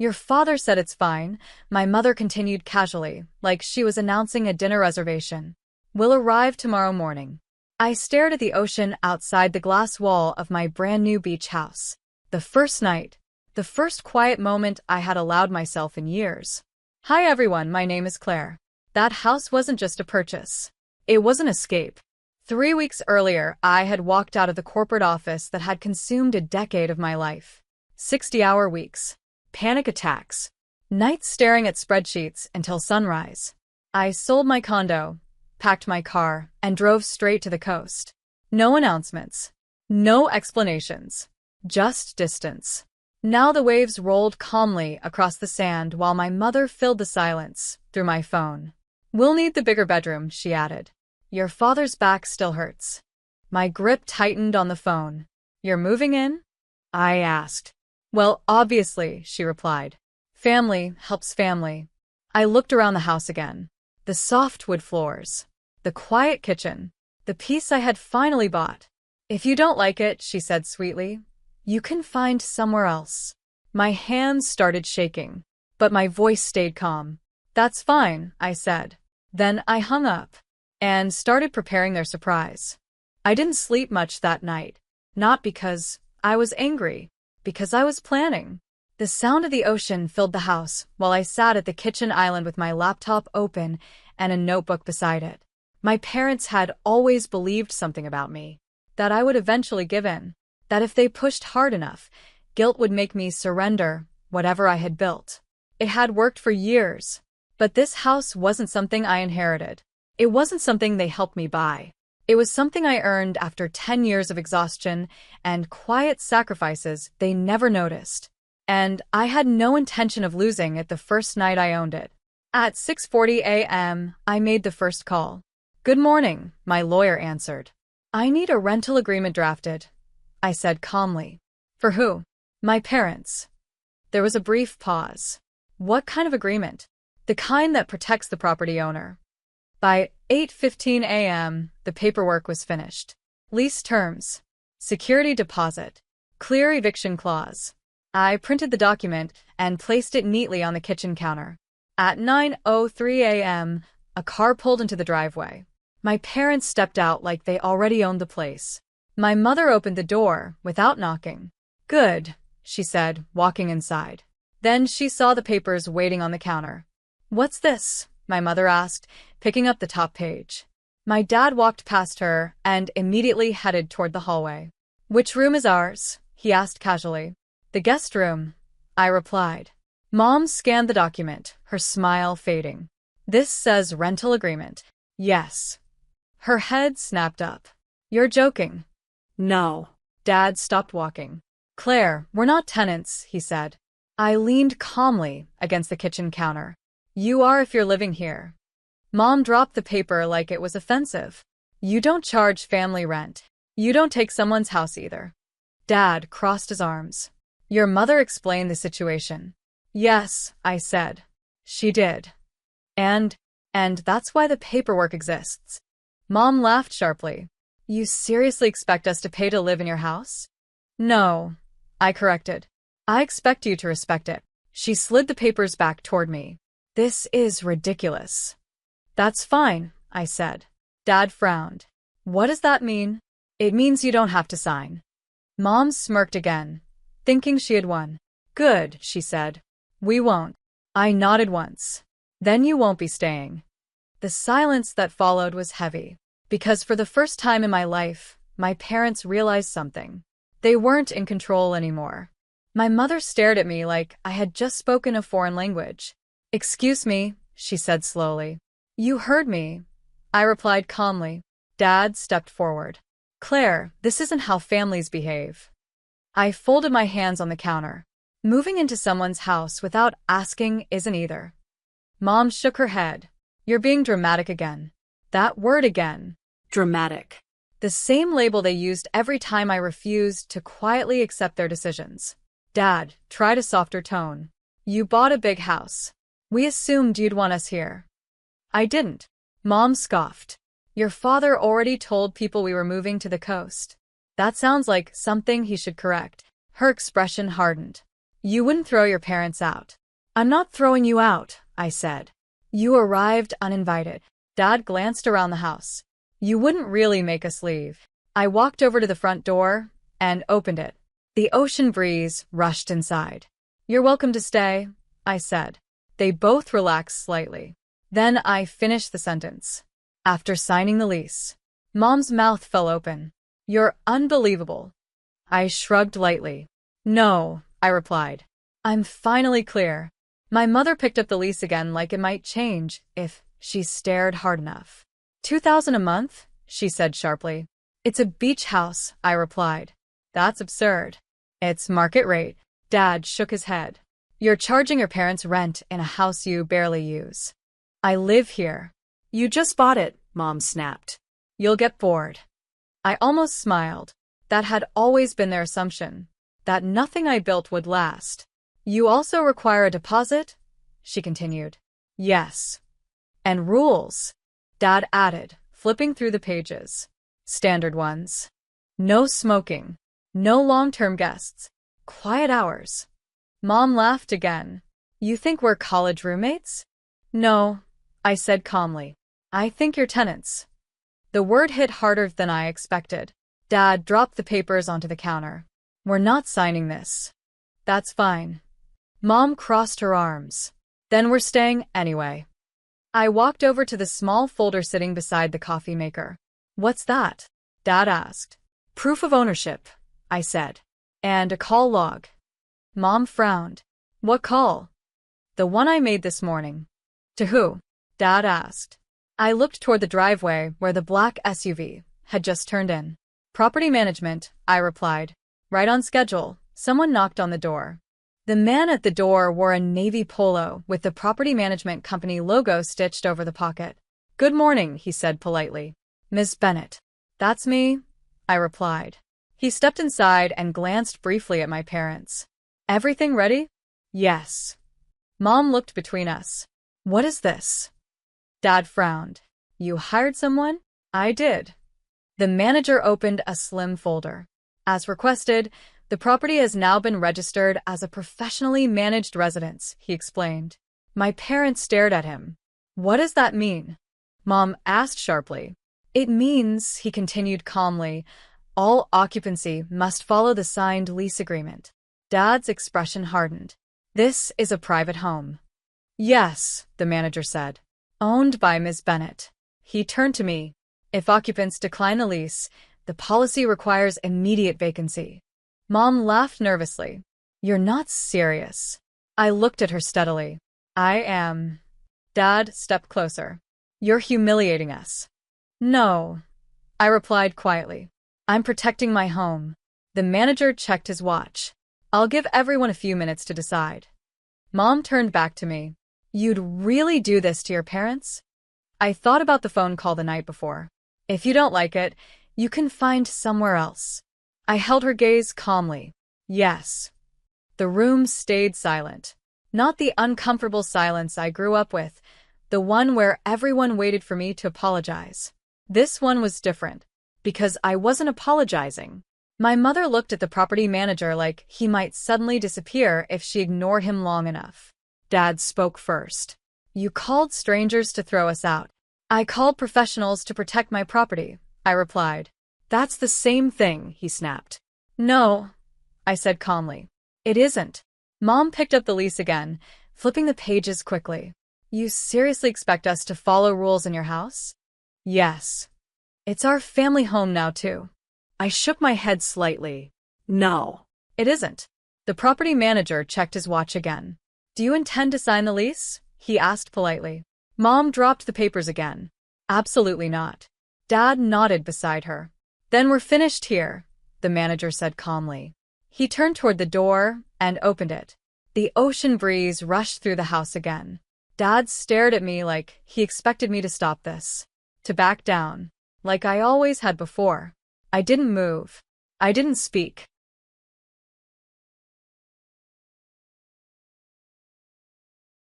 Your father said it's fine, my mother continued casually, like she was announcing a dinner reservation. We'll arrive tomorrow morning. I stared at the ocean outside the glass wall of my brand new beach house. The first night. The first quiet moment I had allowed myself in years. Hi everyone, my name is Claire. That house wasn't just a purchase. It was an escape. 3 weeks earlier, I had walked out of the corporate office that had consumed a decade of my life. 60-hour weeks. Panic attacks. Nights staring at spreadsheets until sunrise. I sold my condo, packed my car, and drove straight to the coast. No announcements. No explanations. Just distance. Now the waves rolled calmly across the sand while my mother filled the silence through my phone. We'll need the bigger bedroom, she added. Your father's back still hurts. My grip tightened on the phone. You're moving in? I asked. Well, obviously, she replied. Family helps family. I looked around the house again. The soft wood floors. The quiet kitchen. The peace I had finally bought. If you don't like it, she said sweetly, you can find somewhere else. My hands started shaking, but my voice stayed calm. That's fine, I said. Then I hung up and started preparing their surprise. I didn't sleep much that night, not because I was angry, because I was planning. The sound of the ocean filled the house while I sat at the kitchen island with my laptop open and a notebook beside it. My parents had always believed something about me, that I would eventually give in, that if they pushed hard enough, guilt would make me surrender whatever I had built. It had worked for years, but this house wasn't something I inherited. It wasn't something they helped me buy. It was something I earned after 10 years of exhaustion and quiet sacrifices they never noticed. And I had no intention of losing it the first night I owned it. At 6:40 a.m., I made the first call. Good morning, my lawyer answered. I need a rental agreement drafted, I said calmly. For who? My parents. There was a brief pause. What kind of agreement? The kind that protects the property owner. By 8:15 a.m., the paperwork was finished. Lease terms. Security deposit. Clear eviction clause. I printed the document and placed it neatly on the kitchen counter. At 9:03 a.m., a car pulled into the driveway. My parents stepped out like they already owned the place. My mother opened the door without knocking. Good, she said, walking inside. Then she saw the papers waiting on the counter. What's this? My mother asked, picking up the top page. My dad walked past her and immediately headed toward the hallway. Which room is ours? He asked casually. The guest room, I replied. Mom scanned the document, her smile fading. This says rental agreement. Yes. Her head snapped up. You're joking. No. Dad stopped walking. Claire, we're not tenants, he said. I leaned calmly against the kitchen counter. You are if you're living here. Mom dropped the paper like it was offensive. You don't charge family rent. You don't take someone's house either. Dad crossed his arms. Your mother explained the situation. Yes, I said. She did. And that's why the paperwork exists. Mom laughed sharply. You seriously expect us to pay to live in your house? No, I corrected. I expect you to respect it. She slid the papers back toward me. This is ridiculous. That's fine, I said. Dad frowned. What does that mean? It means you don't have to sign. Mom smirked again, thinking she had won. Good, she said. We won't. I nodded once. Then you won't be staying. The silence that followed was heavy, because for the first time in my life, my parents realized something. They weren't in control anymore. My mother stared at me like I had just spoken a foreign language. Excuse me, she said slowly. You heard me, I replied calmly. Dad stepped forward. Claire, this isn't how families behave. I folded my hands on the counter. Moving into someone's house without asking isn't either. Mom shook her head. You're being dramatic again. That word again. Dramatic. The same label they used every time I refused to quietly accept their decisions. Dad, tried a softer tone. You bought a big house. We assumed you'd want us here. I didn't. Mom scoffed. Your father already told people we were moving to the coast. That sounds like something he should correct. Her expression hardened. You wouldn't throw your parents out. I'm not throwing you out, I said. You arrived uninvited. Dad glanced around the house. You wouldn't really make us leave. I walked over to the front door and opened it. The ocean breeze rushed inside. You're welcome to stay, I said. They both relaxed slightly. Then I finished the sentence. After signing the lease. Mom's mouth fell open. You're unbelievable. I shrugged lightly. No, I replied. I'm finally clear. My mother picked up the lease again like it might change if she stared hard enough. $2,000 a month? She said sharply. It's a beach house, I replied. That's absurd. It's market rate. Dad shook his head. You're charging your parents rent in a house you barely use. I live here. You just bought it, Mom snapped. You'll get bored. I almost smiled. That had always been their assumption, that nothing I built would last. You also require a deposit? She continued. Yes. And rules, Dad added, flipping through the pages. Standard ones. No smoking. No long-term guests. Quiet hours. Mom laughed again. You think we're college roommates? No, I said calmly. I think you're tenants. The word hit harder than I expected. Dad dropped the papers onto the counter. We're not signing this. That's fine. Mom crossed her arms. Then we're staying anyway. I walked over to the small folder sitting beside the coffee maker. What's that? Dad asked. Proof of ownership, I said. And a call log. Mom frowned. What call? The one I made this morning. To who? Dad asked. I looked toward the driveway where the black SUV had just turned in. Property management, I replied. Right on schedule. Someone knocked on the door. The man at the door wore a navy polo with the property management company logo stitched over the pocket. Good morning, he said politely. Miss Bennett. That's me, I replied. He stepped inside and glanced briefly at my parents. Everything ready? Yes. Mom looked between us. What is this? Dad frowned. You hired someone? I did. The manager opened a slim folder. As requested, the property has now been registered as a professionally managed residence, he explained. My parents stared at him. What does that mean? Mom asked sharply. It means, he continued calmly, all occupancy must follow the signed lease agreement. Dad's expression hardened. This is a private home. Yes, the manager said. Owned by Ms. Bennett. He turned to me. If occupants decline the lease, the policy requires immediate vacancy. Mom laughed nervously. You're not serious. I looked at her steadily. I am. Dad stepped closer. You're humiliating us. No, I replied quietly. I'm protecting my home. The manager checked his watch. I'll give everyone a few minutes to decide. Mom turned back to me. You'd really do this to your parents? I thought about the phone call the night before. If you don't like it, you can find somewhere else. I held her gaze calmly. Yes. The room stayed silent. Not the uncomfortable silence I grew up with, the one where everyone waited for me to apologize. This one was different, because I wasn't apologizing. My mother looked at the property manager like he might suddenly disappear if she ignored him long enough. Dad spoke first. You called strangers to throw us out. I called professionals to protect my property, I replied. That's the same thing, he snapped. No, I said calmly. It isn't. Mom picked up the lease again, flipping the pages quickly. You seriously expect us to follow rules in your house? Yes. It's our family home now, too. I shook my head slightly. No, it isn't. The property manager checked his watch again. Do you intend to sign the lease? He asked politely. Mom dropped the papers again. Absolutely not. Dad nodded beside her. Then we're finished here, the manager said calmly. He turned toward the door and opened it. The ocean breeze rushed through the house again. Dad stared at me like he expected me to stop this. To back down, like I always had before. I didn't move. I didn't speak.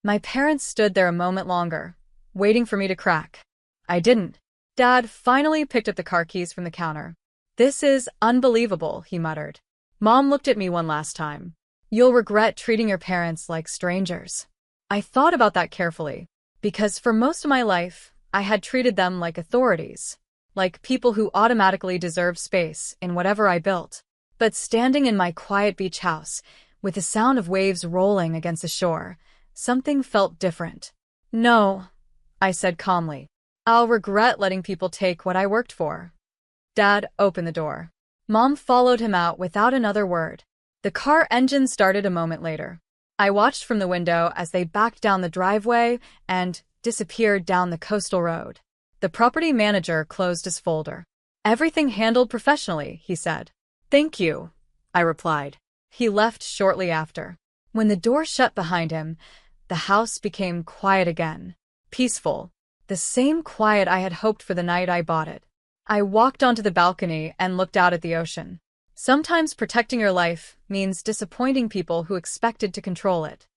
My parents stood there a moment longer, waiting for me to crack. I didn't. Dad finally picked up the car keys from the counter. This is unbelievable, he muttered. Mom looked at me one last time. You'll regret treating your parents like strangers. I thought about that carefully, because for most of my life, I had treated them like authorities, like people who automatically deserve space in whatever I built. But standing in my quiet beach house, with the sound of waves rolling against the shore, something felt different. No, I said calmly. I'll regret letting people take what I worked for. Dad opened the door. Mom followed him out without another word. The car engine started a moment later. I watched from the window as they backed down the driveway and disappeared down the coastal road. The property manager closed his folder. Everything handled professionally, he said. Thank you, I replied. He left shortly after. When the door shut behind him, the house became quiet again. Peaceful. The same quiet I had hoped for the night I bought it. I walked onto the balcony and looked out at the ocean. Sometimes protecting your life means disappointing people who expected to control it.